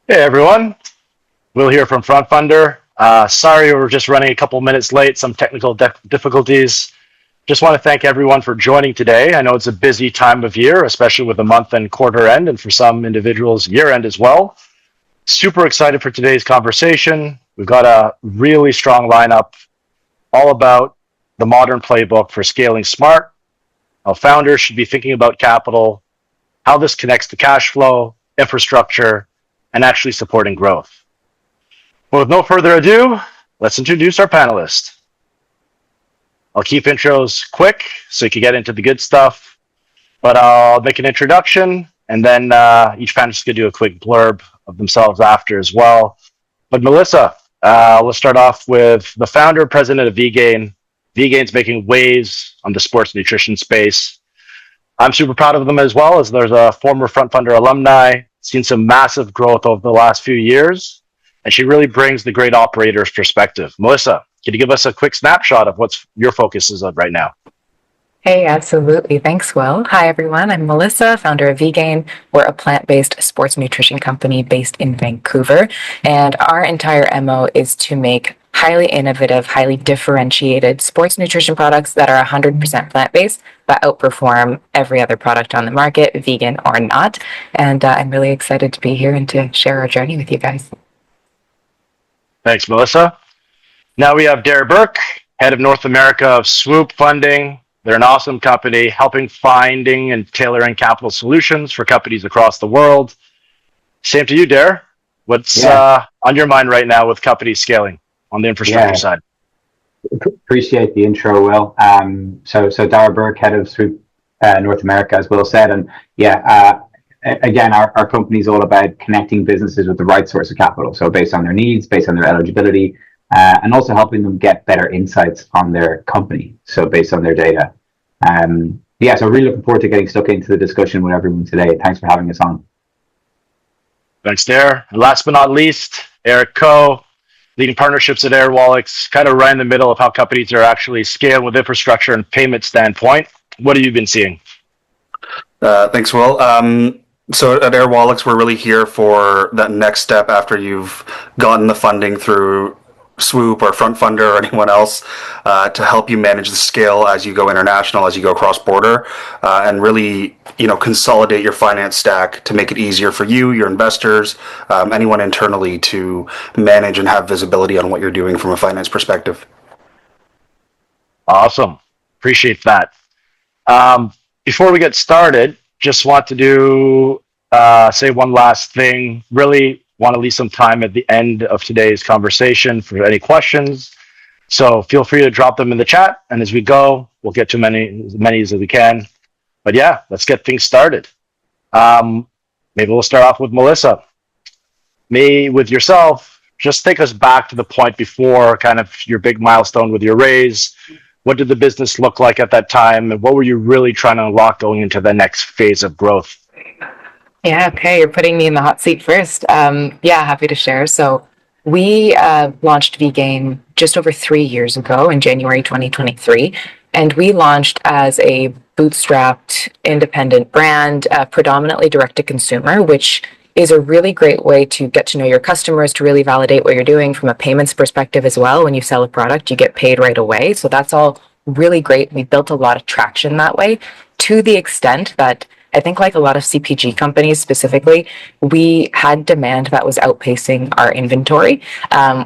Hey everyone, Will here from FrontFundr. Sorry we're just running a couple minutes late, some technical difficulties. Just want to thank everyone for joining today. I know it's a busy time of year, especially with the month and quarter end, and for some individuals, year end as well. Super excited for today's conversation. We've got a really strong lineup all about the modern playbook for scaling smart, how founders should be thinking about capital, how this connects to cash flow, infrastructure, and actually supporting growth. Well, with no further ado, let's introduce our panelists. I'll keep intros quick so you can get into the good stuff, but I'll make an introduction and then each panelist can do a quick blurb of themselves after as well. But Melissa, let's start off with the founder, president of VGain. VGain's making waves on the sports nutrition space. I'm super proud of them as well, as there's a former FrontFundr alumni, seen some massive growth over the last few years, and she really brings the great operator's perspective. Melissa, can you give us a quick snapshot of what your focus is on right now? Hey, absolutely. Thanks, Will. Hi, everyone. I'm Melissa, founder of VGain. We're a plant-based sports nutrition company based in Vancouver, and our entire MO is to make highly innovative, highly differentiated sports nutrition products that are 100% plant-based, but outperform every other product on the market, vegan or not. And I'm really excited to be here and to share our journey with you guys. Thanks, Melissa. Now we have Dara Burke, head of North America of Swoop Funding. They're an awesome company helping finding and tailoring capital solutions for companies across the world. Same to you, Dara. What's on your mind right now with companies scaling on the infrastructure side? Appreciate the intro, Will. So Dara Burke, head of Swoop North America, as Will said, and again, our company is all about connecting businesses with the right source of capital. So based on their needs, based on their eligibility, and also helping them get better insights on their company. So based on their data. So really looking forward to getting stuck into the discussion with everyone today. Thanks for having us on. Thanks, Dara. And last but not least, Eric Coe, leading partnerships at Airwallex, kind of right in the middle of how companies are actually scaling with infrastructure and payment standpoint. What have you been seeing? Thanks, Will. So at Airwallex, we're really here for that next step after you've gotten the funding through Swoop or FrontFundr or anyone else to help you manage the scale as you go international, as you go cross-border, and really, consolidate your finance stack to make it easier for you, your investors, anyone internally to manage and have visibility on what you're doing from a finance perspective. Awesome. Appreciate that. Before we get started, just want to say one last thing. Really want to leave some time at the end of today's conversation for any questions. So feel free to drop them in the chat. And as we go, we'll get to as many as we can. But yeah, let's get things started. Maybe we'll start off with Melissa. With yourself, just take us back to the point before kind of your big milestone with your raise. What did the business look like at that time? And what were you really trying to unlock going into the next phase of growth? Yeah, okay, you're putting me in the hot seat first. Happy to share. So we launched VGain just over 3 years ago in January 2023, and we launched as a bootstrapped independent brand, predominantly direct to consumer, which is a really great way to get to know your customers, to really validate what you're doing from a payments perspective as well. When you sell a product, you get paid right away. So that's all really great. We built a lot of traction that way, to the extent that I think, like a lot of CPG companies specifically, we had demand that was outpacing our inventory,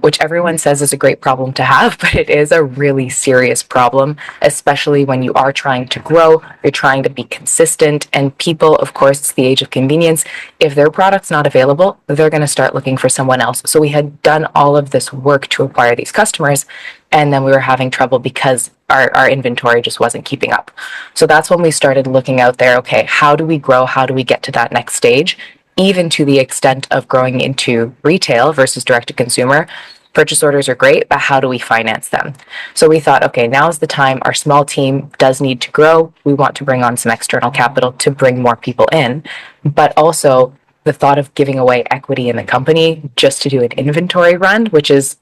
which everyone says is a great problem to have, but it is a really serious problem, especially when you are trying to grow, you're trying to be consistent, and people, of course, it's the age of convenience. If their product's not available, they're going to start looking for someone else. So we had done all of this work to acquire these customers, and then we were having trouble because our inventory just wasn't keeping up. So that's when we started looking out there, okay, how do we grow? How do we get to that next stage? Even to the extent of growing into retail versus direct to consumer. Purchase orders are great, but how do we finance them? So we thought, okay, now's the time. Our small team does need to grow. We want to bring on some external capital to bring more people in, but also the thought of giving away equity in the company just to do an inventory run, which is,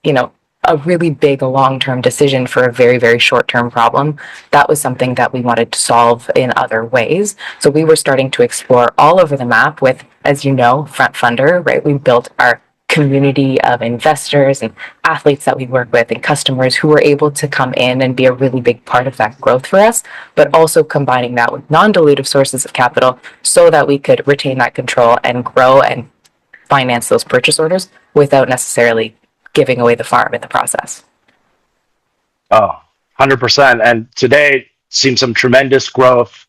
a really big long-term decision for a very, very short-term problem. That was something that we wanted to solve in other ways. So we were starting to explore all over the map with as you know, FrontFundr, right? We built our community of investors and athletes that we work with and customers who were able to come in and be a really big part of that growth for us, but also combining that with non-dilutive sources of capital so that we could retain that control and grow and finance those purchase orders without necessarily giving away the farm in the process. Oh, 100%. And today seems some tremendous growth.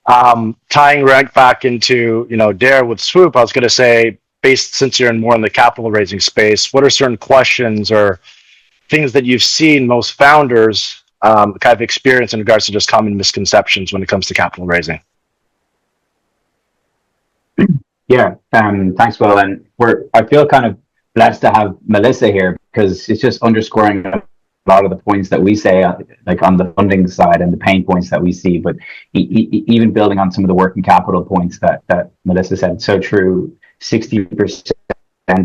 Tying right back into, Dare with Swoop, I was going to say, since you're more in the capital raising space, what are certain questions or things that you've seen most founders kind of experience in regards to just common misconceptions when it comes to capital raising? Yeah, thanks, Will. And I feel kind of blessed to have Melissa here because it's just underscoring a lot of the points that we say, like on the funding side and the pain points that we see. But even building on some of the working capital points that Melissa said, so true. 60%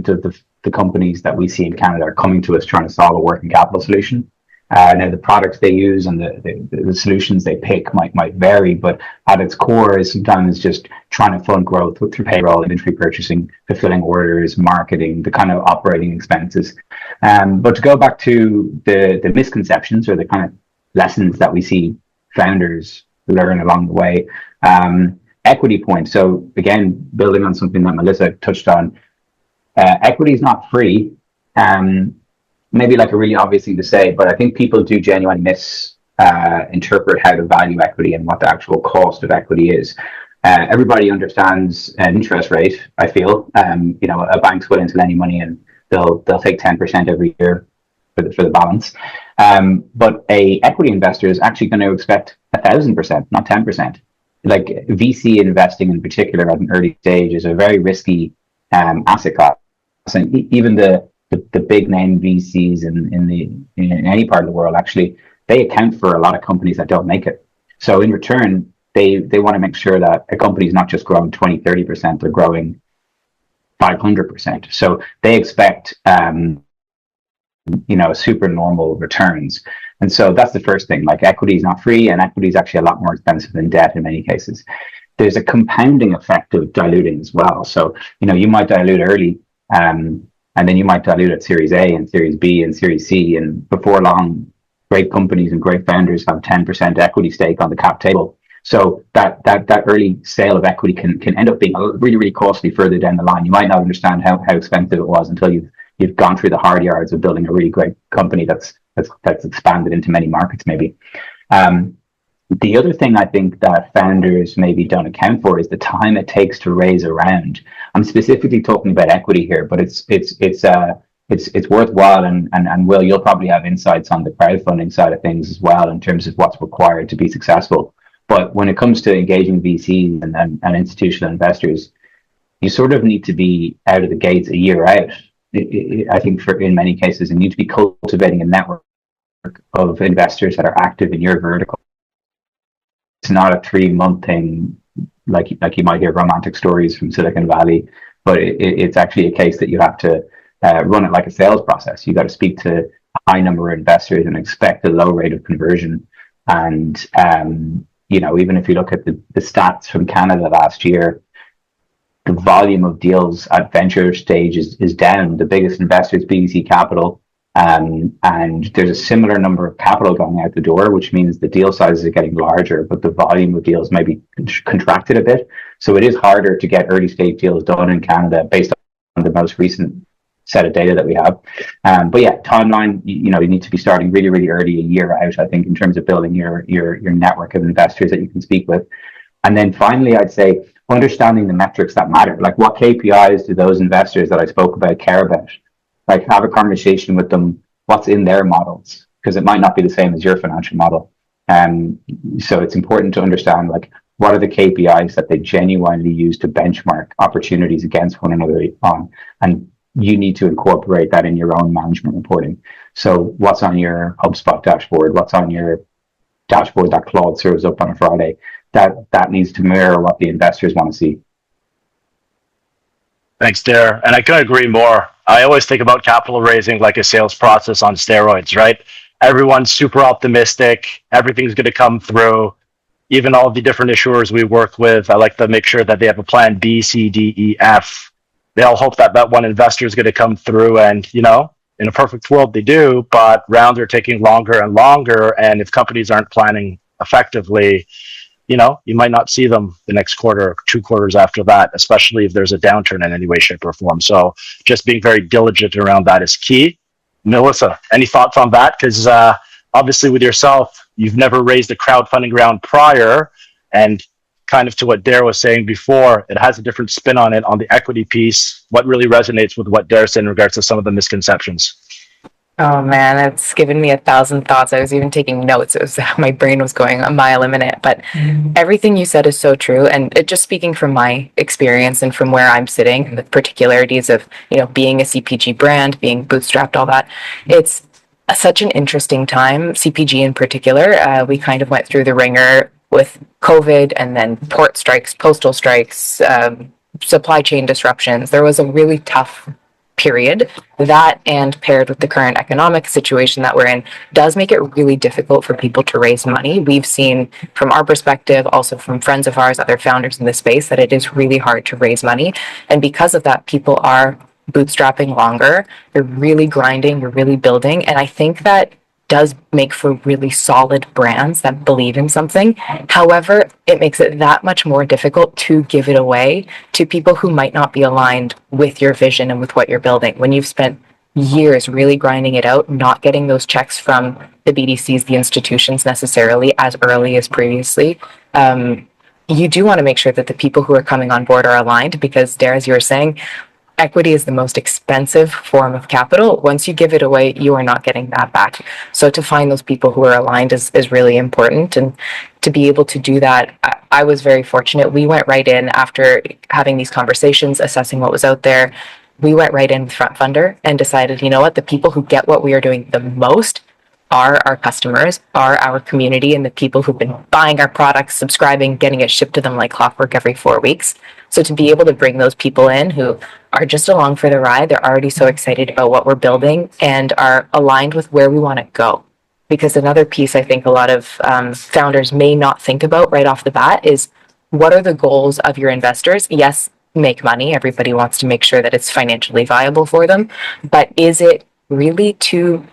of the companies that we see in Canada are coming to us trying to solve a working capital solution. Now the products they use and the solutions they pick might vary, but at its core is sometimes just trying to fund growth through payroll, inventory purchasing, fulfilling orders, marketing, the kind of operating expenses. But to go back to the misconceptions or the kind of lessons that we see founders learn along the way, equity point. So again, building on something that Melissa touched on, equity is not free. Maybe like a really obvious thing to say, but I think people do genuinely misinterpret how to value equity and what the actual cost of equity is. Everybody understands an interest rate, I feel. A bank's willing to lend you money and they'll take 10% every year for the balance. But a equity investor is actually going to expect 1,000%, not 10%. Like VC investing in particular at an early stage is a very risky asset class. And even the big name VCs in any part of the world, actually, they account for a lot of companies that don't make it. So in return, they want to make sure that a company is not just growing 20, 30%, they're growing 500%. So they expect, super normal returns. And so that's the first thing, like equity is not free and equity is actually a lot more expensive than debt in many cases. There's a compounding effect of diluting as well. So, you might dilute early, and then you might dilute at Series A and Series B and Series C. And before long, great companies and great founders have 10% equity stake on the cap table. So that early sale of equity can end up being really, really costly further down the line. You might not understand how expensive it was until you've gone through the hard yards of building a really great company that's expanded into many markets maybe. The other thing I think that founders maybe don't account for is the time it takes to raise a round. I'm specifically talking about equity here, but it's worthwhile. And Will, you'll probably have insights on the crowdfunding side of things as well in terms of what's required to be successful. But when it comes to engaging VCs and institutional investors, you sort of need to be out of the gates a year out. I think in many cases, you need to be cultivating a network of investors that are active in your vertical. It's not a 3-month thing like you might hear romantic stories from Silicon Valley, but it's actually a case that you have to run it like a sales process. You got to speak to a high number of investors and expect a low rate of conversion. And even if you look at the stats from Canada last year, the volume of deals at venture stage is down. The biggest investor is BDC Capital. And there's a similar number of capital going out the door, which means the deal sizes are getting larger, but the volume of deals may be contracted a bit. So it is harder to get early stage deals done in Canada based on the most recent set of data that we have. But yeah, timeline, you need to be starting really, really early, a year out, I think, in terms of building your network of investors that you can speak with. And then finally, I'd say understanding the metrics that matter. Like, what KPIs do those investors that I spoke about care about? Like, have a conversation with them. What's in their models? Because it might not be the same as your financial model. So it's important to understand, like, what are the KPIs that they genuinely use to benchmark opportunities against one another on? And you need to incorporate that in your own management reporting. So what's on your HubSpot dashboard? What's on your dashboard that Claude serves up on a Friday? That needs to mirror what the investors want to see. Thanks, Dare. And I couldn't agree more. I always think about capital raising like a sales process on steroids, right? Everyone's super optimistic. Everything's going to come through. even all the different issuers we work with, I like to make sure that they have a plan B, C, D, E, F. They all hope that that one investor is going to come through, and in a perfect world they do, but rounds are taking longer and longer, and if companies aren't planning effectively, you might not see them the next quarter, 2 quarters after that, especially if there's a downturn in any way, shape, or form. So just being very diligent around that is key. Melissa, any thoughts on that? Because obviously with yourself, you've never raised a crowdfunding round prior, and kind of to what Dare was saying before, it has a different spin on it on the equity piece. What really resonates with what Dare said in regards to some of the misconceptions? Oh man, it's given me 1,000 thoughts. I was even taking notes. It was how my brain was going a mile a minute. But everything you said is so true. And just speaking from my experience and from where I'm sitting, and the particularities of being a CPG brand, being bootstrapped, all that, it's such an interesting time. CPG in particular, we kind of went through the ringer with COVID, and then port strikes, postal strikes, supply chain disruptions. There was a really tough period. That, and paired with the current economic situation that we're in, does make it really difficult for people to raise money. We've seen from our perspective, also from friends of ours, other founders in the space, that it is really hard to raise money. And because of that, people are bootstrapping longer. You're really grinding, you're really building. And I think that does make for really solid brands that believe in something. However, it makes it that much more difficult to give it away to people who might not be aligned with your vision and with what you're building. When you've spent years really grinding it out, not getting those checks from the BDCs, the institutions necessarily as early as previously, you do want to make sure that the people who are coming on board are aligned, because Dare, as you were saying, equity is the most expensive form of capital. Once you give it away, you are not getting that back. So to find those people who are aligned is really important. And to be able to do that, I was very fortunate. We went right in after having these conversations, assessing what was out there. We went right in with FrontFundr and decided, the people who get what we are doing the most are our customers, are our community, and the people who've been buying our products, subscribing, getting it shipped to them like clockwork every 4 weeks. So to be able to bring those people in who are just along for the ride, they're already so excited about what we're building and are aligned with where we want to go. Because another piece I think a lot of founders may not think about right off the bat is, what are the goals of your investors? Yes, make money. Everybody wants to make sure that it's financially viable for them. But is it really to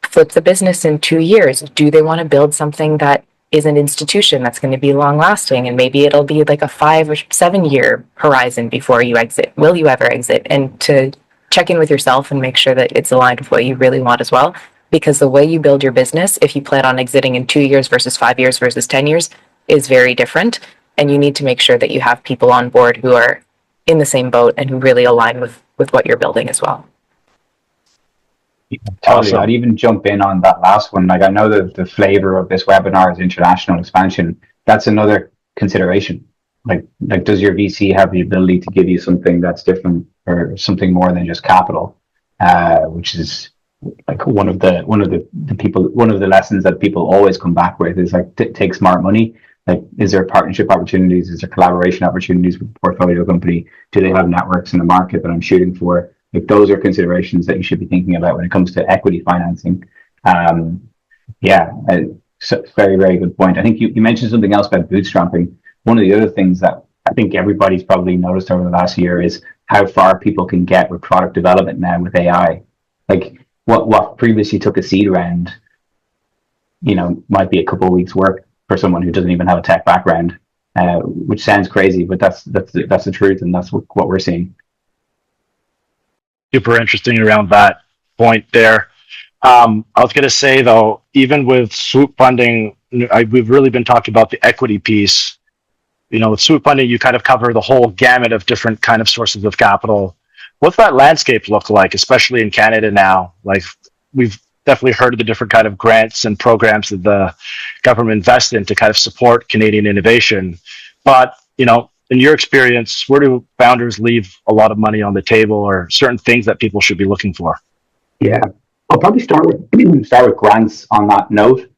flip the business in 2 years? Do they want to build something that is an institution that's going to be long lasting, and maybe it'll be like a 5 or 7 year horizon before you exit? Will you ever exit? And to check in with yourself and make sure that it's aligned with what you really want as well. Because the way you build your business, if you plan on exiting in 2 years versus 5 years versus 10 years, is very different. And you need to make sure that you have people on board who are in the same boat and who really align with what you're building as well. Totally. Awesome. I'd even jump in on that last one. Like, I know that the flavor of this webinar is international expansion. That's another consideration. Like does your VC have the ability to give you something that's different, or something more than just capital? Which is like one of the lessons that people always come back with is like, take smart money. Like, is there partnership opportunities? Is there collaboration opportunities with the portfolio company? Do they have networks in the market that I'm shooting for? Like, those are considerations that you should be thinking about when it comes to equity financing. So very, very good point. I think you mentioned something else about bootstrapping. One of the other things that I think everybody's probably noticed over the last year is how far people can get with product development now with AI. Like, what previously took a seed round, might be a couple of weeks' work for someone who doesn't even have a tech background, which sounds crazy, but that's the truth, and that's what we're seeing. Super interesting around that point there. I was going to say, though, even with swoop funding, we've really been talking about the equity piece. With swoop funding, you kind of cover the whole gamut of different kind of sources of capital. What's that landscape look like, especially in Canada now? Like, we've definitely heard of the different kind of grants and programs that the government invests in to kind of support Canadian innovation. But, in your experience, where do founders leave a lot of money on the table, or certain things that people should be looking for? Yeah, I'll probably start with grants on that note.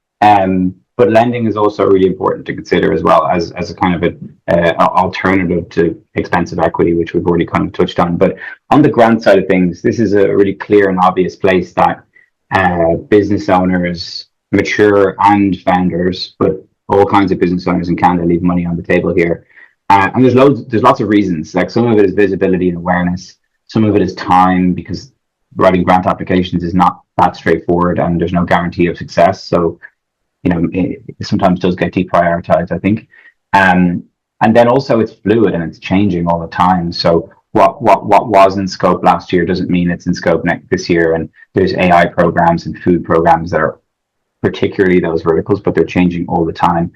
But lending is also really important to consider as well, as a kind of an alternative to expensive equity, which we've already kind of touched on. But on the grant side of things, this is a really clear and obvious place that business owners, mature and founders, but all kinds of business owners in Canada leave money on the table here. And there's lots of reasons. Like some of it is visibility and awareness. Some of it is time, because writing grant applications is not that straightforward and there's no guarantee of success. So, it sometimes does get deprioritized, I think. And then also it's fluid and it's changing all the time. So what was in scope last year doesn't mean it's in scope this year. And there's AI programs and food programs that are particularly those verticals, but they're changing all the time.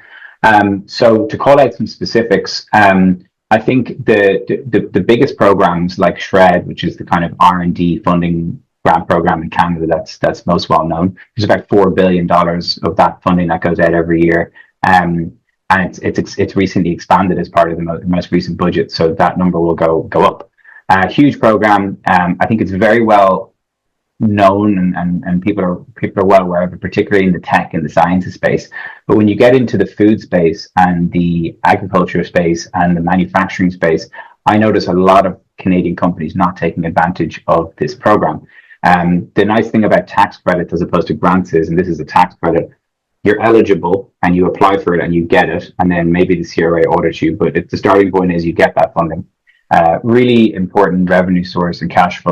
So to call out some specifics, I think the biggest programs like SHRED, which is the kind of R&D funding grant program in Canada that's most well known. There's about $4 billion of that funding that goes out every year. And it's recently expanded as part of the most recent budget, so that number will go up. Huge program. I think it's very well known and people are well aware of it, particularly in the tech and the sciences space. But when you get into the food space and the agriculture space and the manufacturing space, I notice a lot of Canadian companies not taking advantage of this program. The nice thing about tax credits as opposed to grants is, and this is a tax credit, you're eligible and you apply for it and you get it, and then maybe the CRA audits you, but the starting point is you get that funding. Really important revenue source and cash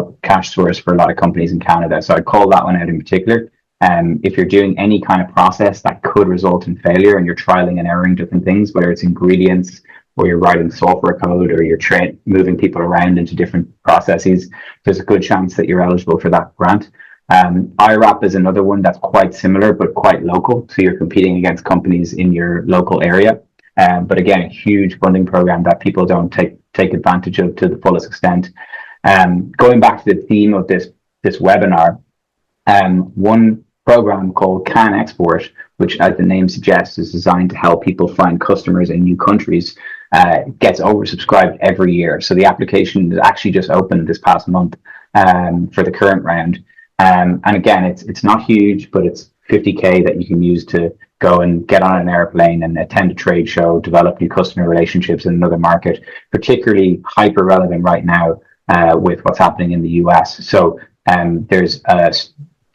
source for a lot of companies in Canada. So I'd call that one out in particular. If you're doing any kind of process that could result in failure and you're trialing and erroring different things, whether it's ingredients or you're writing software code or you're moving people around into different processes, there's a good chance that you're eligible for that grant. IRAP is another one that's quite similar but quite local. So you're competing against companies in your local area. But again, a huge funding program that people don't take advantage of to the fullest extent. Going back to the theme of this webinar, one program called Can Export, which as the name suggests is designed to help people find customers in new countries, gets oversubscribed every year. So the application is actually just opened this past month for the current round. And again, it's not huge, but it's $50K that you can use to go and get on an airplane and attend a trade show, develop new customer relationships in another market, particularly hyper relevant right now with what's happening in the US. So there's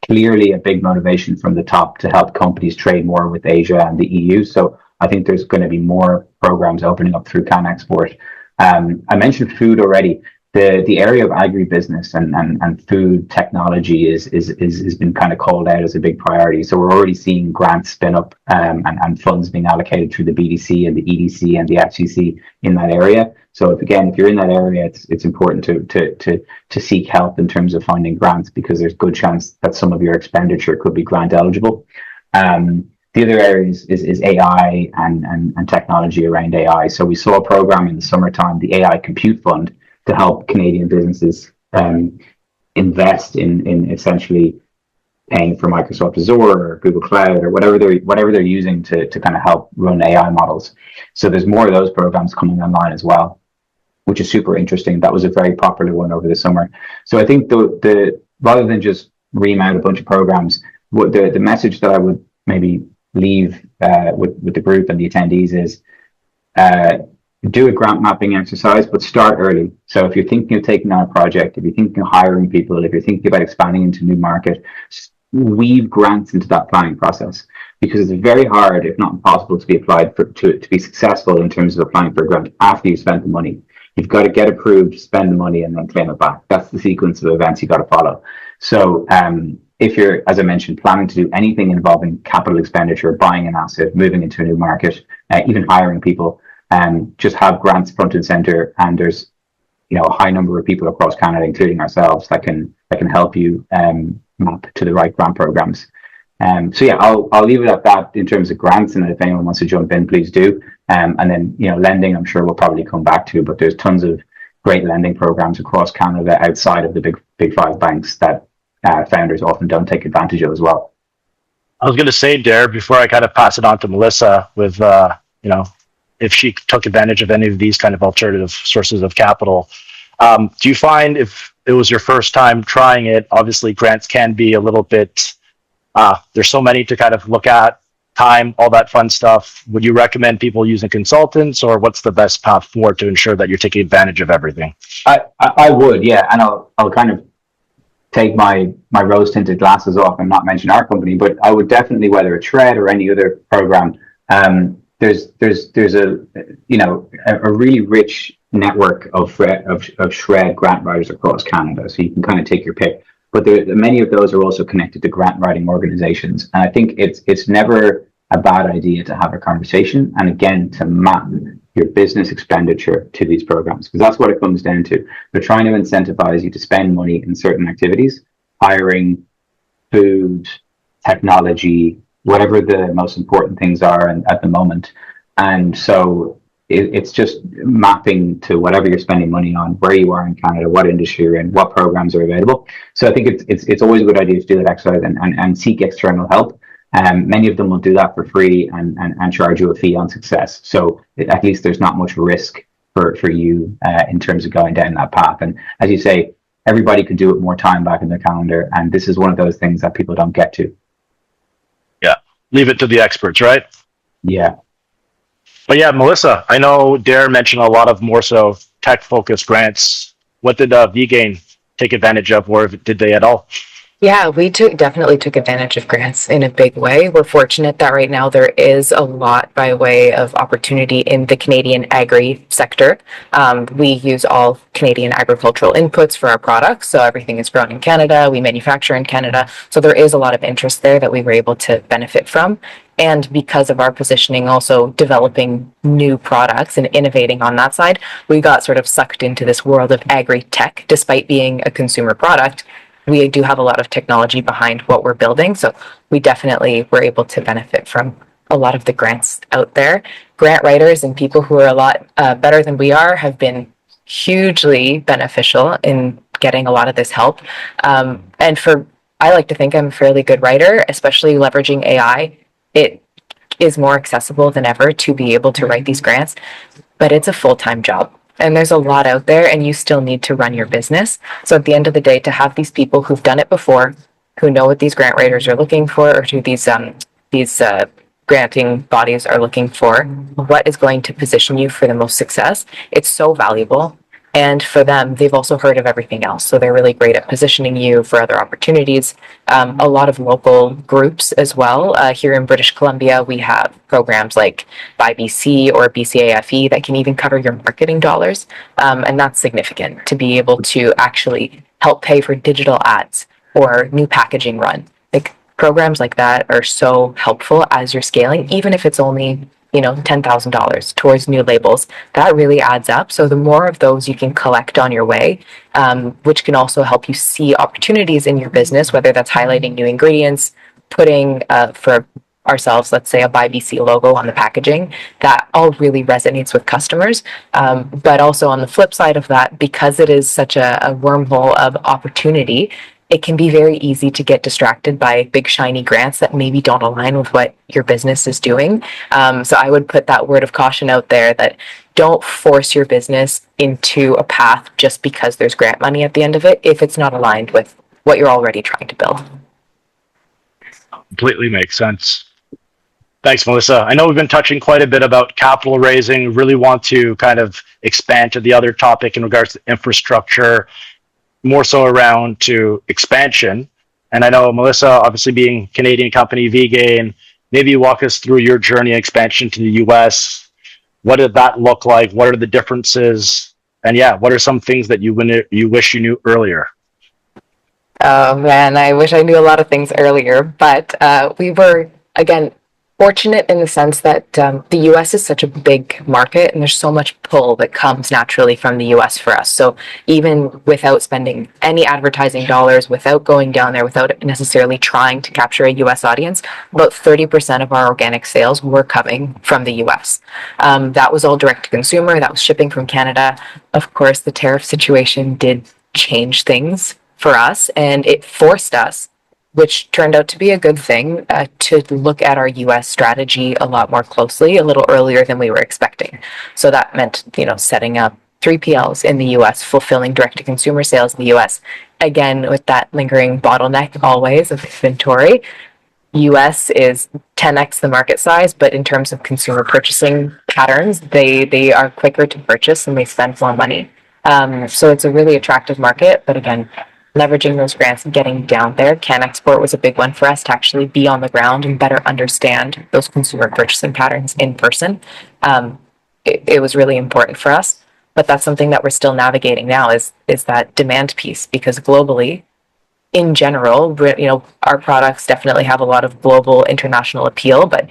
clearly a big motivation from the top to help companies trade more with Asia and the EU. So I think there's going to be more programs opening up through Can Export. I mentioned food already. The area of agribusiness and food technology has been kind of called out as a big priority. So we're already seeing grants spin up and funds being allocated through the BDC and the EDC and the FCC in that area. So if you're in that area, it's important to seek help in terms of finding grants, because there's good chance that some of your expenditure could be grant eligible. The other areas is AI and technology around AI. So we saw a program in the summertime, the AI Compute Fund, to help Canadian businesses invest in essentially paying for Microsoft Azure or Google Cloud or whatever they're using to kind of help run AI models. So there's more of those programs coming online as well, which is super interesting. That was a very popular one over the summer. So I think the rather than just ream out a bunch of programs, what the message that I would maybe leave with the group and the attendees is do a grant mapping exercise, but start early. So if you're thinking of taking on a project, if you're thinking of hiring people, if you're thinking about expanding into a new market, weave grants into that planning process, because it's very hard, if not impossible, to be applied to be successful in terms of applying for a grant after you've spent the money. You've got to get approved, spend the money, and then claim it back. That's the sequence of events you've got to follow. So if you're, as I mentioned, planning to do anything involving capital expenditure, buying an asset, moving into a new market, even hiring people, just have grants front and center, and there's a high number of people across Canada, including ourselves, that can help you map to the right grant programs. So yeah, I'll leave it at that in terms of grants, and if anyone wants to jump in, please do. And then lending, I'm sure we'll probably come back to, but there's tons of great lending programs across Canada outside of the big five banks that founders often don't take advantage of as well. I was going to say, Dare, before I kind of pass it on to Melissa, with if she took advantage of any of these kind of alternative sources of capital. Do you find, if it was your first time trying it, obviously grants can be a little bit, there's so many to kind of look at, time, all that fun stuff. Would you recommend people using consultants, or what's the best path forward to ensure that you're taking advantage of everything? I would, yeah. And I'll kind of take my rose tinted glasses off and not mention our company, but I would definitely, whether it's SHRED or any other program, there's a really rich network of shred grant writers across Canada, so you can kind of take your pick. But many of those are also connected to grant writing organizations, and I think it's never a bad idea to have a conversation, and again, to map your business expenditure to these programs, because that's what it comes down to. They're trying to incentivize you to spend money in certain activities, hiring, food, technology, whatever the most important things are at the moment. And so it's just mapping to whatever you're spending money on, where you are in Canada, what industry you're in, what programs are available. So I think it's always a good idea to do that exercise and seek external help. Many of them will do that for free and charge you a fee on success. So at least there's not much risk for you in terms of going down that path. And as you say, everybody could do it more time back in their calendar. And this is one of those things that people don't get to. Yeah. Leave it to the experts, right? Yeah. But yeah, Melissa, I know Darren mentioned a lot of more so tech-focused grants. What did VGain take advantage of, or did they at all? Yeah, we definitely took advantage of grants in a big way. We're fortunate that right now there is a lot by way of opportunity in the Canadian agri sector. We use all Canadian agricultural inputs for our products, so everything is grown in Canada. We manufacture in Canada, so there is a lot of interest there that we were able to benefit from. And because of our positioning, also developing new products and innovating on that side, we got sort of sucked into this world of agri-tech. Despite being a consumer product, we do have a lot of technology behind what we're building. So we definitely were able to benefit from a lot of the grants out there. Grant writers and people who are a lot better than we are have been hugely beneficial in getting a lot of this help. I like to think I'm a fairly good writer, especially leveraging AI. It is more accessible than ever to be able to write these grants, but it's a full-time job. And there's a lot out there, and you still need to run your business. So at the end of the day, to have these people who've done it before, who know what these grant writers are looking for, or who these granting bodies are looking for, what is going to position you for the most success, it's so valuable. And for them, they've also heard of everything else. So they're really great at positioning you for other opportunities. A lot of local groups as well. Here in British Columbia, we have programs like BC or BCAFE that can even cover your marketing dollars. And that's significant to be able to actually help pay for digital ads or new packaging run. Like programs like that are so helpful as you're scaling, even if it's only $10,000 towards new labels. That really adds up. So the more of those you can collect on your way, which can also help you see opportunities in your business, whether that's highlighting new ingredients, putting for ourselves, let's say a Buy BC logo on the packaging, that all really resonates with customers. But also on the flip side of that, because it is such a wormhole of opportunity, it can be very easy to get distracted by big shiny grants that maybe don't align with what your business is doing. So I would put that word of caution out there that don't force your business into a path just because there's grant money at the end of it, if it's not aligned with what you're already trying to build. Completely makes sense. Thanks, Melissa. I know we've been touching quite a bit about capital raising. Really want to kind of expand to the other topic in regards to infrastructure, more so around to expansion. And I know, Melissa, obviously being Canadian company, VGain, maybe walk us through your journey expansion to the US. What did that look like? What are the differences? And yeah, what are some things that you wish you knew earlier? Oh man, I wish I knew a lot of things earlier, but we were, again, fortunate in the sense that the US is such a big market and there's so much pull that comes naturally from the US for us. So even without spending any advertising dollars, without going down there, without necessarily trying to capture a US audience, about 30% of our organic sales were coming from the US. That was all direct to consumer. That was shipping from Canada. Of course, the tariff situation did change things for us, and it forced us, which turned out to be a good thing, to look at our US strategy a lot more closely, a little earlier than we were expecting. So that meant, setting up 3PLs in the US, fulfilling direct-to-consumer sales in the US. Again, with that lingering bottleneck always of inventory, US is 10x the market size, but in terms of consumer purchasing patterns, they are quicker to purchase and they spend more money. So it's a really attractive market, but again, leveraging those grants and getting down there. Can Export was a big one for us to actually be on the ground and better understand those consumer purchasing patterns in person. It was really important for us, but that's something that we're still navigating now is that demand piece, because globally, in general, our products definitely have a lot of global international appeal, but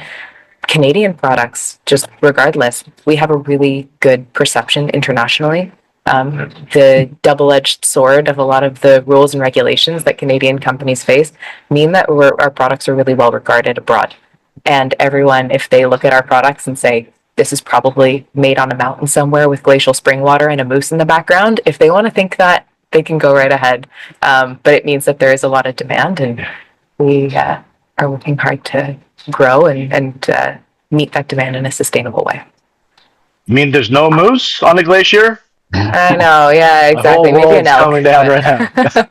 Canadian products, just regardless, we have a really good perception internationally. The double-edged sword of a lot of the rules and regulations that Canadian companies face mean that our products are really well regarded abroad. And everyone, if they look at our products and say, this is probably made on a mountain somewhere with glacial spring water and a moose in the background, if they want to think that, they can go right ahead. But it means that there is a lot of demand, and we are working hard to grow and meet that demand in a sustainable way. You mean there's no moose on the glacier? I know, yeah, exactly. The whole Maybe an world's elk. coming down right now.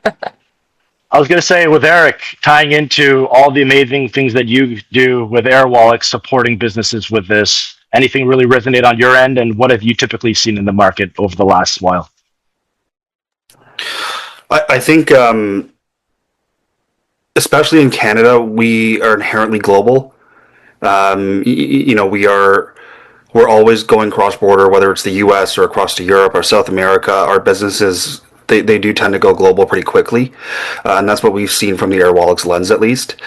I was going to say, with Eric, tying into all the amazing things that you do with AirWallex, supporting businesses with this, anything really resonate on your end? And what have you typically seen in the market over the last while? I think, especially in Canada, we are inherently global. We're always going cross border, whether it's the U.S. or across to Europe or South America. Our businesses, they do tend to go global pretty quickly, and that's what we've seen from the AirWallex lens, at least.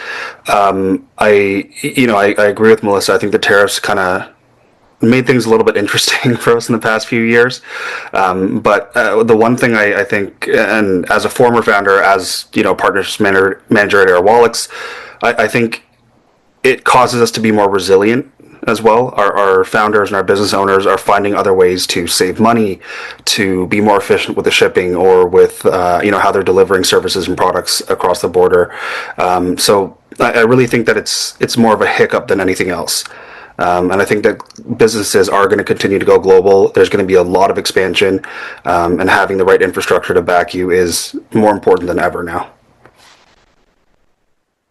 I agree with Melissa. I think the tariffs kind of made things a little bit interesting for us in the past few years. But the one thing I think, and as a former founder, as partnerships manager at AirWallex, I think it causes us to be more resilient as well. Our founders and our business owners are finding other ways to save money, to be more efficient with the shipping or with how they're delivering services and products across the border. So I really think that it's more of a hiccup than anything else. And I think that businesses are going to continue to go global. There's going to be a lot of expansion, and having the right infrastructure to back you is more important than ever now.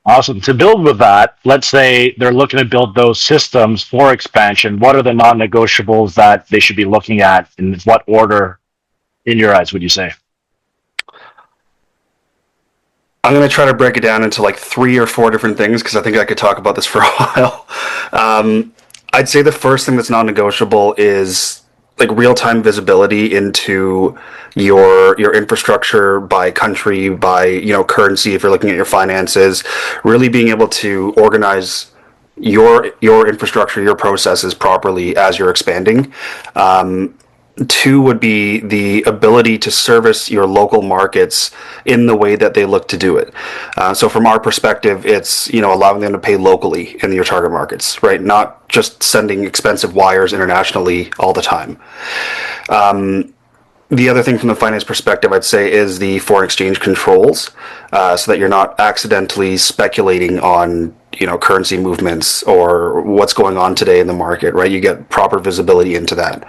Awesome. To build with that, let's say they're looking to build those systems for expansion. What are the non-negotiables that they should be looking at? In what order, in your eyes, would you say? I'm going to try to break it down into like 3 or 4 different things, because I think I could talk about this for a while. I'd say the first thing that's non-negotiable is like real-time visibility into your infrastructure by country, by currency. If you're looking at your finances, really being able to organize your infrastructure, your processes properly as you're expanding. 2 would be the ability to service your local markets in the way that they look to do it. So from our perspective, it's allowing them to pay locally in your target markets, right? Not just sending expensive wires internationally all the time. The other thing from the finance perspective, I'd say, is the foreign exchange controls, so that you're not accidentally speculating on currency movements or what's going on today in the market, right? You get proper visibility into that.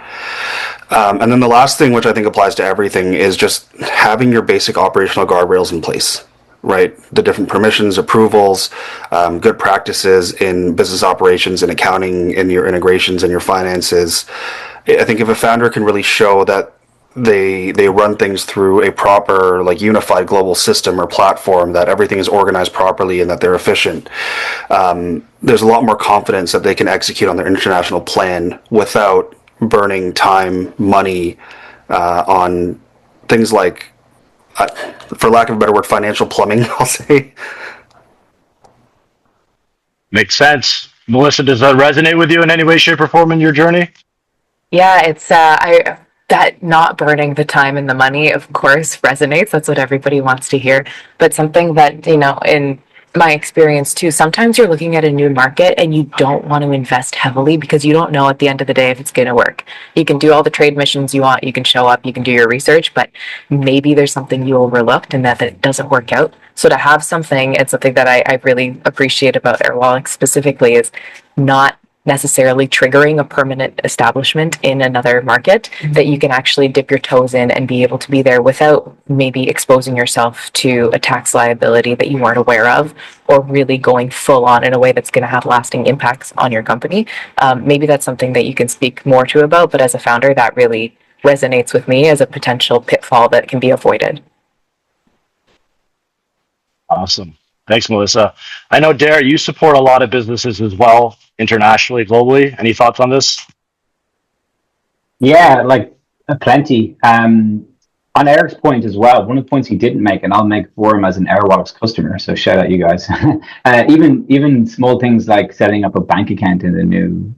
And then the last thing, which I think applies to everything, is just having your basic operational guardrails in place, right? The different permissions, approvals, good practices in business operations and accounting, in your integrations and your finances. I think if a founder can really show that they run things through a proper, like, unified global system or platform, that everything is organized properly and that they're efficient, there's a lot more confidence that they can execute on their international plan without burning time, money on things like, for lack of a better word, financial plumbing, I'll say. Makes sense. Melissa, does that resonate with you in any way, shape, or form in your journey? Yeah, it's that not burning the time and the money, of course, resonates. That's what everybody wants to hear. But something that, in my experience too, sometimes you're looking at a new market and you don't want to invest heavily because you don't know at the end of the day if it's going to work. You can do all the trade missions you want, you can show up, you can do your research, but maybe there's something you overlooked and that it doesn't work out. So to have something, and something that I really appreciate about AirWallex specifically, is not necessarily triggering a permanent establishment in another market, that you can actually dip your toes in and be able to be there without maybe exposing yourself to a tax liability that you weren't aware of, or really going full on in a way that's going to have lasting impacts on your company. Maybe that's something that you can speak more to about, but as a founder, that really resonates with me as a potential pitfall that can be avoided. Awesome. Thanks, Melissa. I know, Dare, you support a lot of businesses as well, internationally, globally. Any thoughts on this? Yeah, like plenty. On Eric's point as well, one of the points he didn't make, and I'll make for him as an Airwalks customer. So shout out you guys. Even small things like setting up a bank account in a new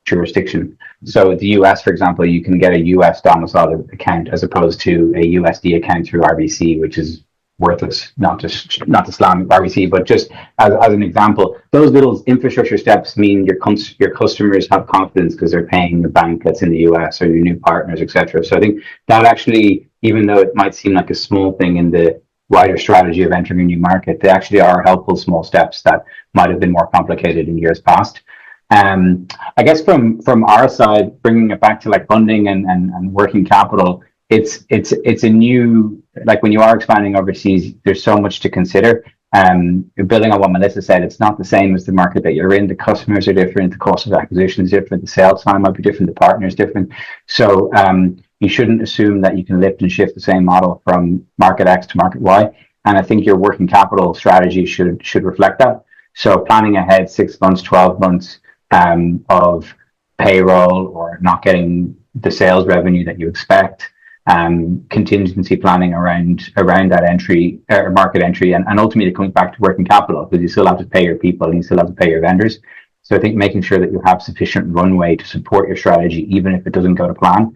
jurisdiction. So the US, for example, you can get a US domiciled account as opposed to a USD account through RBC, which is worthless. Not to slam RBC, but just as an example, those little infrastructure steps mean your customers have confidence because they're paying the bank that's in the US or your new partners, etc. So I think that actually, even though it might seem like a small thing in the wider strategy of entering a new market, they actually are helpful small steps that might have been more complicated in years past. I guess from our side, bringing it back to like funding and working capital, it's a new, like when you are expanding overseas, there's so much to consider. Building on what Melissa said, it's not the same as the market that you're in. The customers are different, the cost of acquisition is different, the sales time might be different, the partner is different. So you shouldn't assume that you can lift and shift the same model from market X to market Y. And I think your working capital strategy should reflect that. So planning ahead 6 months, 12 months of payroll or not getting the sales revenue that you expect, contingency planning around that entry or market entry, and ultimately it comes back to working capital because you still have to pay your people and you still have to pay your vendors. So I think making sure that you have sufficient runway to support your strategy, even if it doesn't go to plan,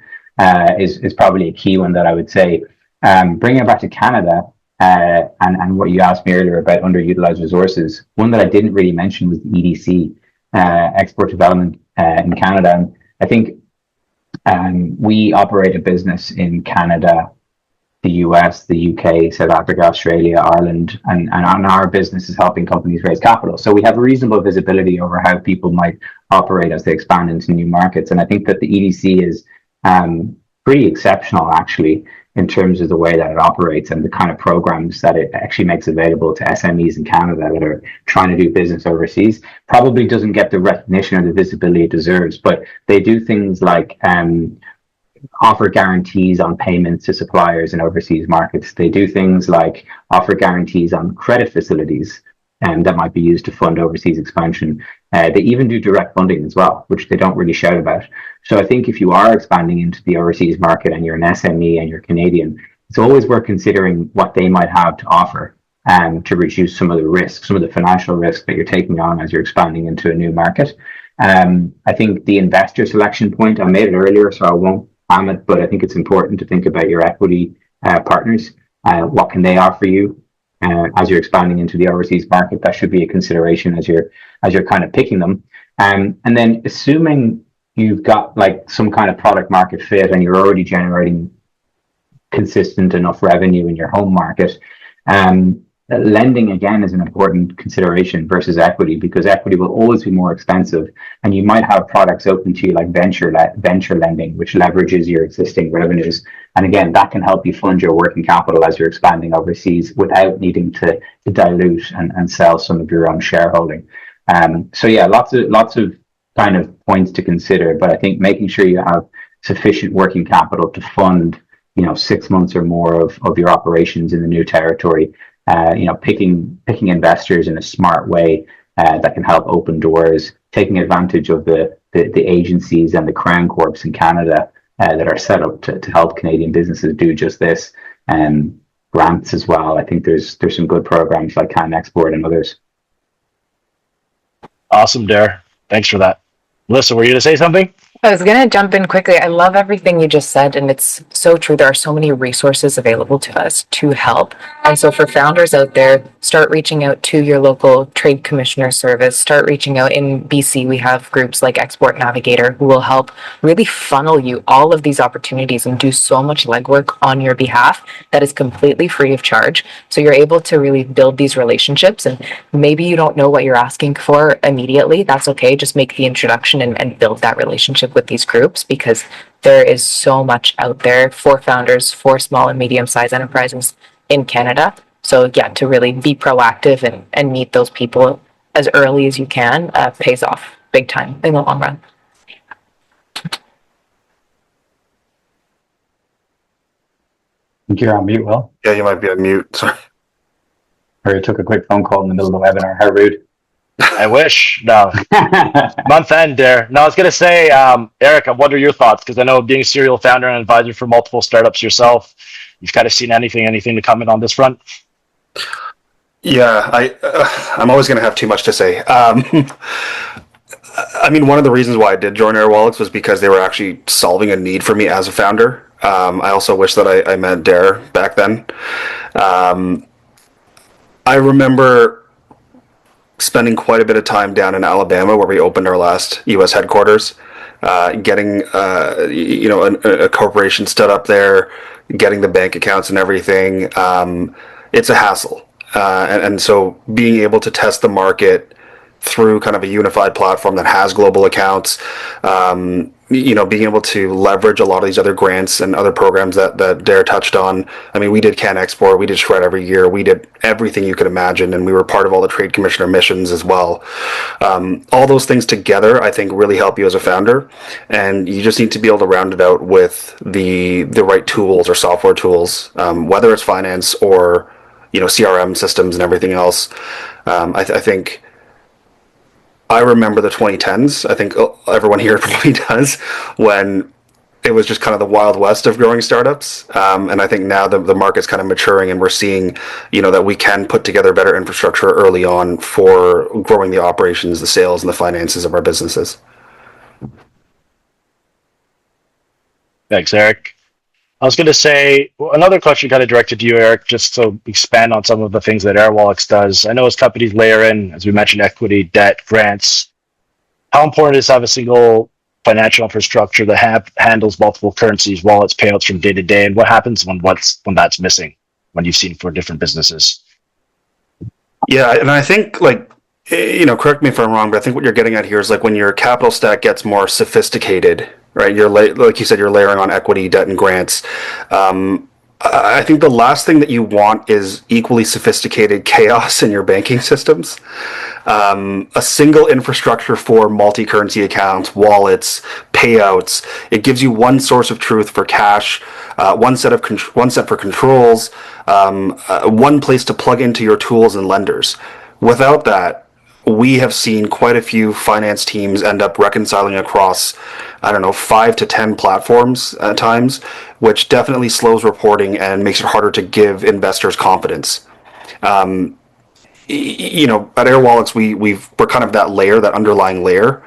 is probably a key one that I would say. Bringing it back to Canada, and what you asked me earlier about underutilized resources, one that I didn't really mention was the EDC, export development in Canada. And I think we operate a business in Canada, the US, the UK, South Africa, Australia, Ireland, and our business is helping companies raise capital. So we have reasonable visibility over how people might operate as they expand into new markets. And I think that the EDC is pretty exceptional, actually, in terms of the way that it operates and the kind of programs that it actually makes available to SMEs in Canada that are trying to do business overseas. Probably doesn't get the recognition or the visibility it deserves, but they do things like offer guarantees on payments to suppliers in overseas markets. They do things like offer guarantees on credit facilities that might be used to fund overseas expansion. They even do direct funding as well, which they don't really shout about. So I think if you are expanding into the overseas market and you're an SME and you're Canadian, it's always worth considering what they might have to offer to reduce some of the risks, some of the financial risks that you're taking on as you're expanding into a new market. I think the investor selection point, I made it earlier, so I won't ham it, but I think it's important to think about your equity partners. What can they offer you as you're expanding into the overseas market? That should be a consideration as you're kind of picking them. And then assuming you've got like some kind of product market fit and you're already generating consistent enough revenue in your home market, lending again is an important consideration versus equity, because equity will always be more expensive, and you might have products open to you like venture lending, which leverages your existing revenues, and again that can help you fund your working capital as you're expanding overseas without needing to dilute and sell some of your own shareholding. So yeah, lots of kind of points to consider, but I think making sure you have sufficient working capital to fund 6 months or more of your operations in the new territory. Picking investors in a smart way that can help open doors, taking advantage of the agencies and the crown corps in Canada that are set up to help Canadian businesses do just this. Grants as well. I think there's some good programs like Can Export and others. Awesome, Dare. Thanks for that. Melissa, were you going to say something? I was going to jump in quickly. I love everything you just said, and it's so true. There are so many resources available to us to help. And so for founders out there, start reaching out to your local trade commissioner service. Start reaching out. In BC, we have groups like Export Navigator who will help really funnel you all of these opportunities and do so much legwork on your behalf that is completely free of charge. So you're able to really build these relationships, and maybe you don't know what you're asking for immediately. That's okay. Just make the introduction and build that relationship with these groups, because there is so much out there for founders, for small and medium-sized enterprises in Canada. So yeah, to really be proactive and meet those people as early as you can pays off big time in the long run. I think you're on mute, Will. Yeah, you might be on mute. Sorry. Or you took a quick phone call in the middle of the webinar. How rude. I wish. No. Month end there. No, I was going to say, Eric, what are your thoughts? Because I know being a serial founder and advisor for multiple startups yourself, you've kind of seen anything to comment on this front? Yeah, I'm always going to have too much to say. I mean, one of the reasons why I did join Airwallex was because they were actually solving a need for me as a founder. I also wish that I met Dare back then. I remember spending quite a bit of time down in Alabama where we opened our last U.S. headquarters, getting a corporation stood up there, getting the bank accounts and everything. It's a hassle, and so being able to test the market through kind of a unified platform that has global accounts, being able to leverage a lot of these other grants and other programs that Dare touched on. I mean, we did Can Export, we did Shred every year, we did everything you could imagine, and we were part of all the trade commissioner missions as well. All those things together, I think, really help you as a founder, and you just need to be able to round it out with the right tools or software tools, whether it's finance or CRM systems and everything else. I think I remember the 2010s. I think everyone here probably does, when it was just kind of the wild west of growing startups. And I think now the market's kind of maturing, and we're seeing, that we can put together better infrastructure early on for growing the operations, the sales, and the finances of our businesses. Thanks, Eric. I was going to say, another question kind of directed to you, Eric, just to expand on some of the things that Airwallex does. I know as companies layer in, as we mentioned, equity, debt, grants, how important is to have a single financial infrastructure that handles multiple currencies, wallets, payouts from day to day, and what happens when that's missing, when you've seen for different businesses? Yeah, and I think, correct me if I'm wrong, but I think what you're getting at here is when your capital stack gets more sophisticated, right? Like you said, you're layering on equity, debt, and grants. I think the last thing that you want is equally sophisticated chaos in your banking systems. A single infrastructure for multi-currency accounts, wallets, payouts. It gives you one source of truth for cash, one set for controls, one place to plug into your tools and lenders. Without that, we have seen quite a few finance teams end up reconciling across, 5 to 10 platforms at times, which definitely slows reporting and makes it harder to give investors confidence. At Airwallex, we're kind of that layer, that underlying layer.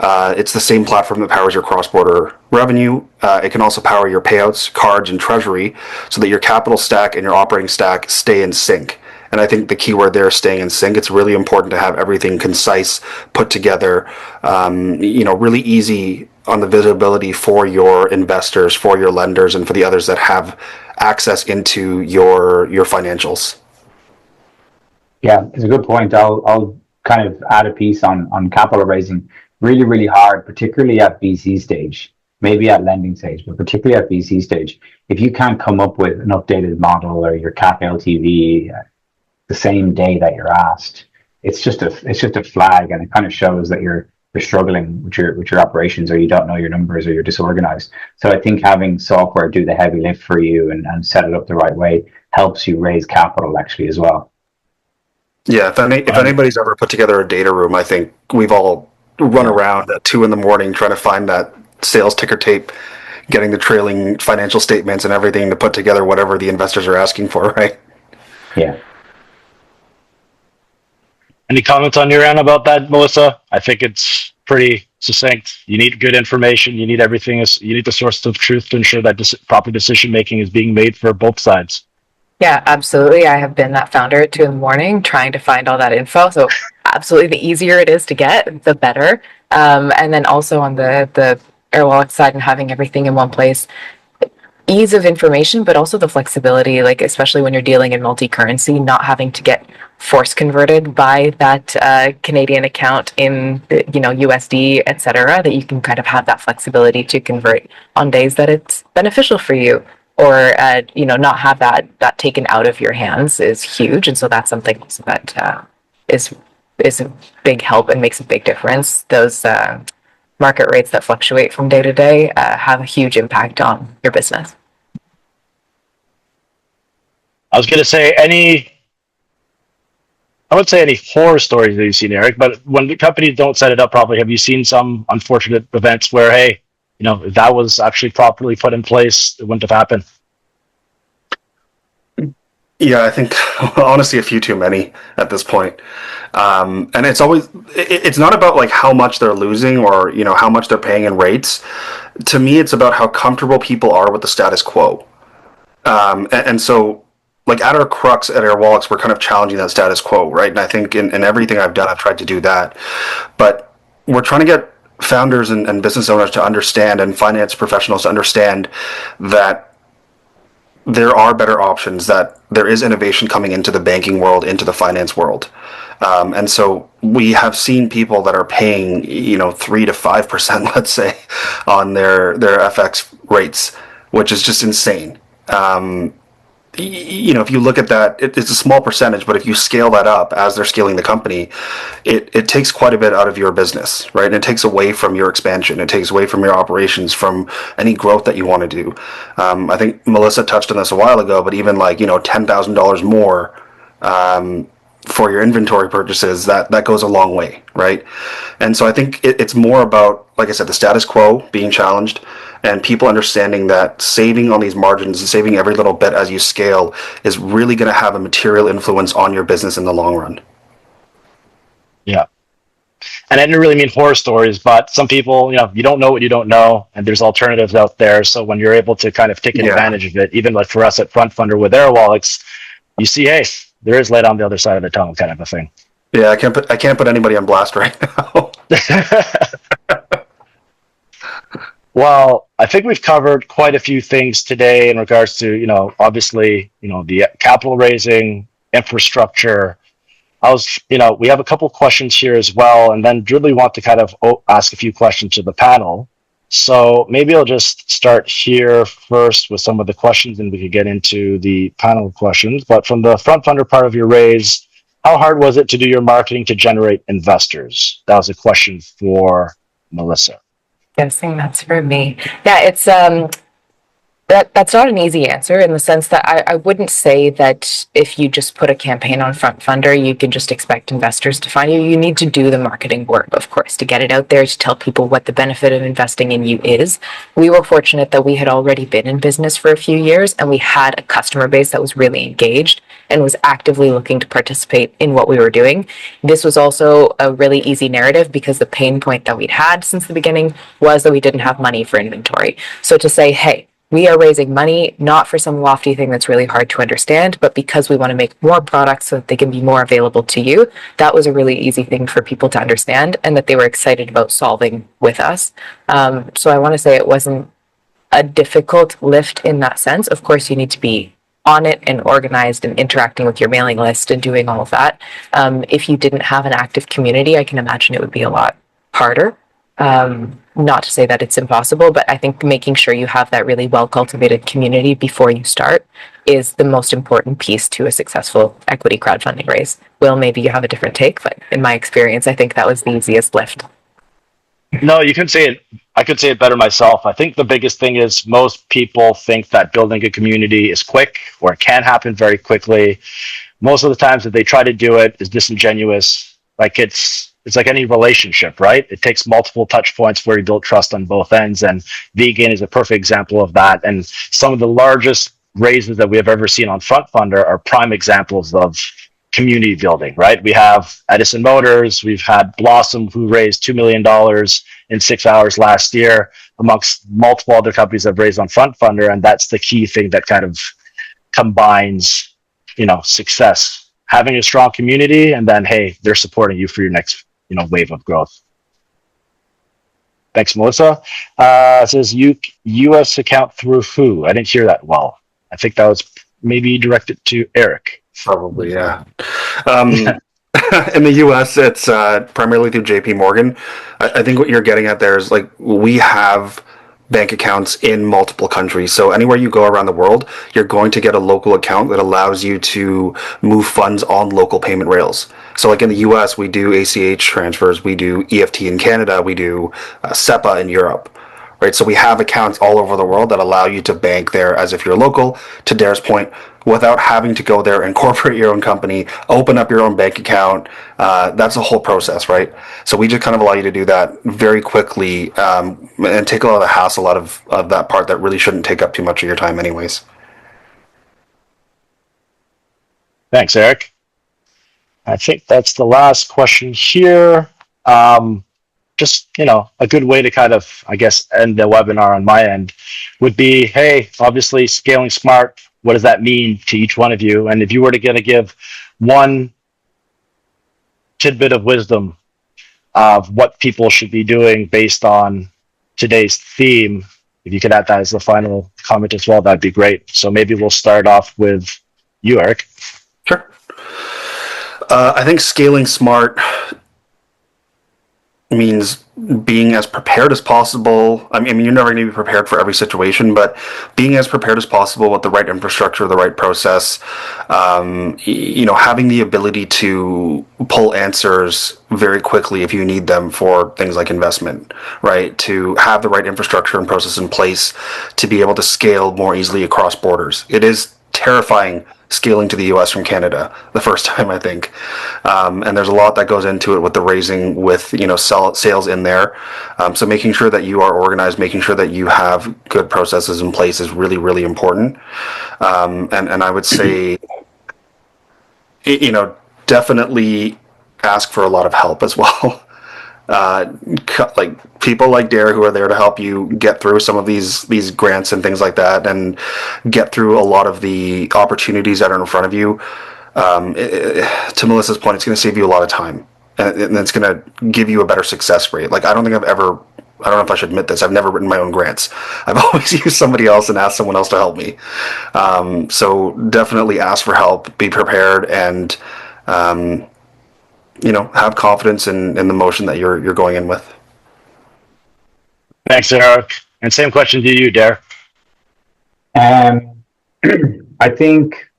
It's the same platform that powers your cross-border revenue. It can also power your payouts, cards, and treasury, so that your capital stack and your operating stack stay in sync. And I think the key word there is staying in sync. It's really important to have everything concise, put together, really easy on the visibility for your investors, for your lenders, and for the others that have access into your financials. Yeah, it's a good point. I'll kind of add a piece on capital raising. Really, really hard, particularly at VC stage, maybe at lending stage, but particularly at VC stage. If you can't come up with an updated model or your CAC LTV the same day that you're asked, it's just a flag, and it kind of shows that you're struggling with your operations, or you don't know your numbers, or you're disorganized. So I think having software do the heavy lift for you and set it up the right way helps you raise capital actually as well. Yeah, if anybody's ever put together a data room, I think we've all run around at 2 a.m. trying to find that sales ticker tape, getting the trailing financial statements and everything to put together whatever the investors are asking for, right? Yeah. Any comments on your end about that, Melissa? I think it's pretty succinct. You need good information. You need everything. You need the source of truth to ensure that proper decision making is being made for both sides. Yeah, absolutely. I have been that founder at 2 a.m. trying to find all that info. So absolutely, the easier it is to get, the better. And then also on the Airwallex side and having everything in one place, ease of information, but also the flexibility, especially when you're dealing in multi-currency, not having to get force converted by that Canadian account in USD, etc., that you can kind of have that flexibility to convert on days that it's beneficial for you, or not have that taken out of your hands is huge. And so that's something that is a big help and makes a big difference. Those market rates that fluctuate from day to day have a huge impact on your business. I was going to say, any I wouldn't say any horror stories that you've seen, Eric, but when the companies don't set it up properly, have you seen some unfortunate events where, hey, if that was actually properly put in place, it wouldn't have happened? Yeah, I think honestly a few too many at this point. And it's not about like how much they're losing or how much they're paying in rates. To me, it's about how comfortable people are with the status quo. And so, like at our crux at Airwallex, we're kind of challenging that status quo, right? And I think in everything I've done, I've tried to do that. But we're trying to get founders and business owners to understand, and finance professionals to understand that there are better options, that there is innovation coming into the banking world, into the finance world. And so we have seen people that are paying, 3 to 5%, let's say, on their FX rates, which is just insane. If you look at that, it's a small percentage, but if you scale that up as they're scaling the company, it takes quite a bit out of your business, right? And it takes away from your expansion. It takes away from your operations, from any growth that you want to do. I think Melissa touched on this a while ago, but even like, $10,000 more for your inventory purchases, that goes a long way, right? And so I think it's more about, like I said, the status quo being challenged, and people understanding that saving on these margins and saving every little bit as you scale is really going to have a material influence on your business in the long run. Yeah. And I didn't really mean horror stories, but some people, you don't know what you don't know, and there's alternatives out there. So when you're able to kind of take advantage of it, even like for us at FrontFundr with Airwallex, you see, hey, there is light on the other side of the tunnel, kind of a thing. Yeah, I can't put anybody on blast right now. Well, I think we've covered quite a few things today in regards to, obviously, the capital raising, infrastructure. We have a couple questions here as well, and then really want to kind of ask a few questions to the panel. So maybe I'll just start here first with some of the questions, and we could get into the panel questions. But from the FrontFundr part of your raise, how hard was it to do your marketing to generate investors? That was a question for Melissa. Guessing that's for me. Yeah, it's that's not an easy answer, in the sense that I wouldn't say that if you just put a campaign on FrontFundr, you can just expect investors to find you. You need to do the marketing work, of course, to get it out there, to tell people what the benefit of investing in you is. We were fortunate that we had already been in business for a few years, and we had a customer base that was really engaged and was actively looking to participate in what we were doing. This was also a really easy narrative, because the pain point that we'd had since the beginning was that we didn't have money for inventory. So to say, hey, we are raising money not for some lofty thing that's really hard to understand, but because we want to make more products so that they can be more available to you, that was a really easy thing for people to understand, and that they were excited about solving with us. So I want to say it wasn't a difficult lift in that sense. Of course, you need to be on it and organized and interacting with your mailing list and doing all of that. If you didn't have an active community, I can imagine it would be a lot harder. Not to say that it's impossible, but I think making sure you have that really well-cultivated community before you start is the most important piece to a successful equity crowdfunding raise. Will, maybe you have a different take, but in my experience, I think that was the easiest lift. No, you can say it. I could say it better myself. I think the biggest thing is most people think that building a community is quick, or it can happen very quickly. Most of the times that they try to do it is disingenuous. Like it's like any relationship, right? It takes multiple touch points where you build trust on both ends, and vegan is a perfect example of that. And some of the largest raises that we have ever seen on FrontFundr are prime examples of community building, right? We have Edison Motors, we've had Blossom, who raised $2 million in 6 hours last year, amongst multiple other companies that have raised on FrontFundr, and that's the key thing that kind of combines, success. Having a strong community, and then, hey, they're supporting you for your next wave of growth. Thanks, Melissa. It says U.S. account through who? I didn't hear that well. I think that was maybe directed to Eric. Probably, yeah. In the U.S., it's primarily through JP Morgan. I think what you're getting at there is, like, we have bank accounts in multiple countries. So anywhere you go around the world, you're going to get a local account that allows you to move funds on local payment rails. So like in the US, we do ACH transfers, we do EFT in Canada, we do SEPA in Europe, right? So we have accounts all over the world that allow you to bank there as if you're local, to Dare's point, without having to go there, incorporate your own company, open up your own bank account. That's a whole process, right? So we just kind of allow you to do that very quickly, and take a lot of the hassle out of that part that really shouldn't take up too much of your time anyways. Thanks, Eric. I think that's the last question here. Just, a good way to kind of, I guess, end the webinar on my end would be, hey, obviously scaling smart, what does that mean to each one of you? And if you were to give one tidbit of wisdom of what people should be doing based on today's theme, if you could add that as the final comment as well, that'd be great. So maybe we'll start off with you, Eric. Sure. I think scaling smart means being as prepared as possible. I mean, you're never going to be prepared for every situation, but being as prepared as possible with the right infrastructure, the right process, having the ability to pull answers very quickly if you need them for things like investment, right? To have the right infrastructure and process in place to be able to scale more easily across borders. It is terrifying scaling to the US from Canada the first time, I think. And there's a lot that goes into it with the raising, with, sales in there. So making sure that you are organized, making sure that you have good processes in place is really, really important. And I would say, definitely ask for a lot of help as well. Like people like Dare who are there to help you get through some of these grants and things like that, and get through a lot of the opportunities that are in front of you. To Melissa's point, it's going to save you a lot of time, and it's going to give you a better success rate. Like I don't know if I should admit this, I've never written my own grants. I've always used somebody else and asked someone else to help me. So definitely ask for help, be prepared, and have confidence in the motion that you're going in with. Thanks, Eric. And same question to you, Dare. I think,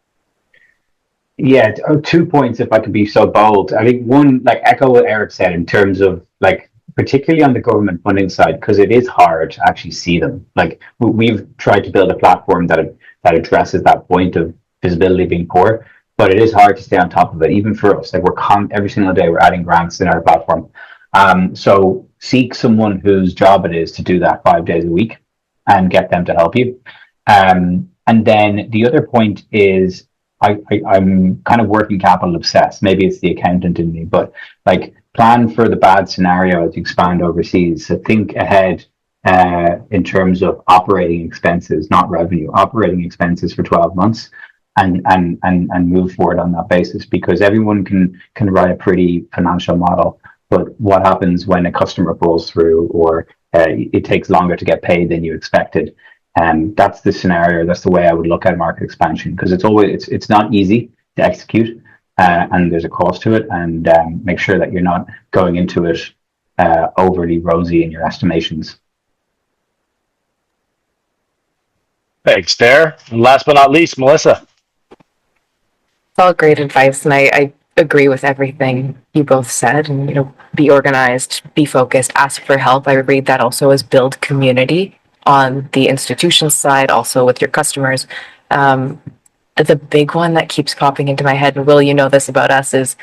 2 points if I could be so bold. I think one, like echo what Eric said in terms of like, particularly on the government funding side, because it is hard to actually see them. Like we've tried to build a platform that addresses that point of visibility being poor, but it is hard to stay on top of it, even for us. Like every single day we're adding grants in our platform. So seek someone whose job it is to do that 5 days a week and get them to help you. And then the other point is I'm kind of working capital obsessed. Maybe it's the accountant in me, but like plan for the bad scenario as you expand overseas. So think ahead in terms of operating expenses, not revenue, operating expenses for 12 months. And move forward on that basis, because everyone can write a pretty financial model, but what happens when a customer falls through, or it takes longer to get paid than you expected? And that's the scenario. That's the way I would look at market expansion, because it's not easy to execute, and there's a cost to it. And make sure that you're not going into it overly rosy in your estimations. Thanks, Dare. And last but not least, Melissa. It's all great advice, and I agree with everything you both said. And be organized, be focused, ask for help. I would read that also as build community on the institution side, also with your customers. The big one that keeps popping into my head, and Will, you know this about us, is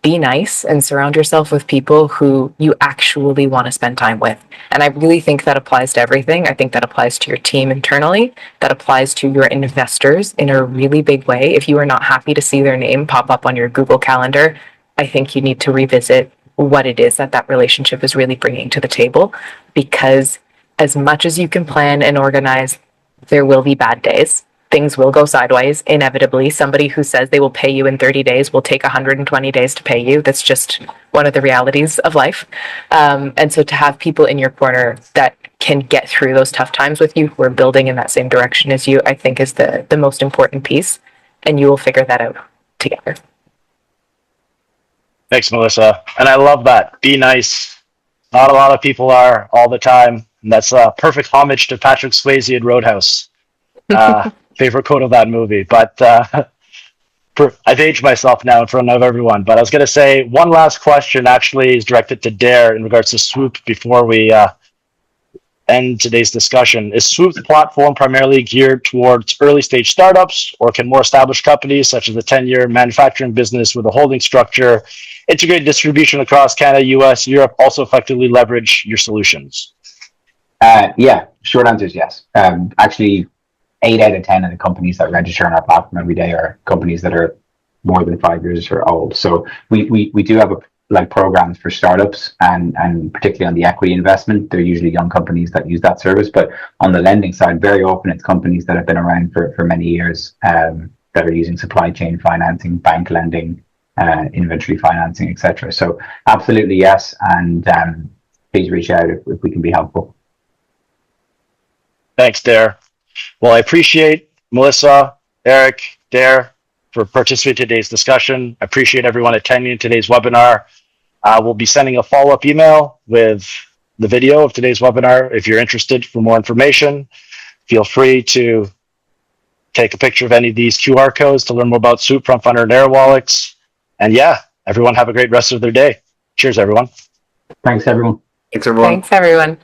be nice and surround yourself with people who you actually want to spend time with. And I really think that applies to everything. I think that applies to your team internally. That applies to your investors in a really big way. If you are not happy to see their name pop up on your Google Calendar, I think you need to revisit what it is that relationship is really bringing to the table. Because as much as you can plan and organize, there will be bad days. Things will go sideways, inevitably. Somebody who says they will pay you in 30 days will take 120 days to pay you. That's just one of the realities of life. And so to have people in your corner that can get through those tough times with you, who are building in that same direction as you, I think is the most important piece. And you will figure that out together. Thanks, Melissa. And I love that. Be nice. Not a lot of people are all the time. And that's a perfect homage to Patrick Swayze in Roadhouse. Favorite quote of that movie. But I've aged myself now in front of everyone. But I was going to say one last question actually is directed to Dare in regards to Swoop before we end today's discussion. Is Swoop's platform primarily geared towards early stage startups, or can more established companies, such as a 10-year manufacturing business with a holding structure, integrated distribution across Canada, US, Europe, also effectively leverage your solutions? Yeah, short answer is yes. Actually, 8 out of 10 of the companies that register on our platform every day are companies that are more than 5 years or old. So we do have programs for startups, and particularly on the equity investment, they're usually young companies that use that service. But on the lending side, very often it's companies that have been around for many years, that are using supply chain financing, bank lending, inventory financing, etc. So absolutely yes, and please reach out if we can be helpful. Thanks, Dare. Well, I appreciate Melissa, Eric, Dare for participating in today's discussion. I appreciate everyone attending today's webinar. We'll be sending a follow-up email with the video of today's webinar. If you're interested for more information, feel free to take a picture of any of these QR codes to learn more about Swoop, FrontFundr, and Airwallex. And yeah, everyone have a great rest of their day. Cheers, everyone. Thanks, everyone. Thanks, everyone. Thanks, everyone.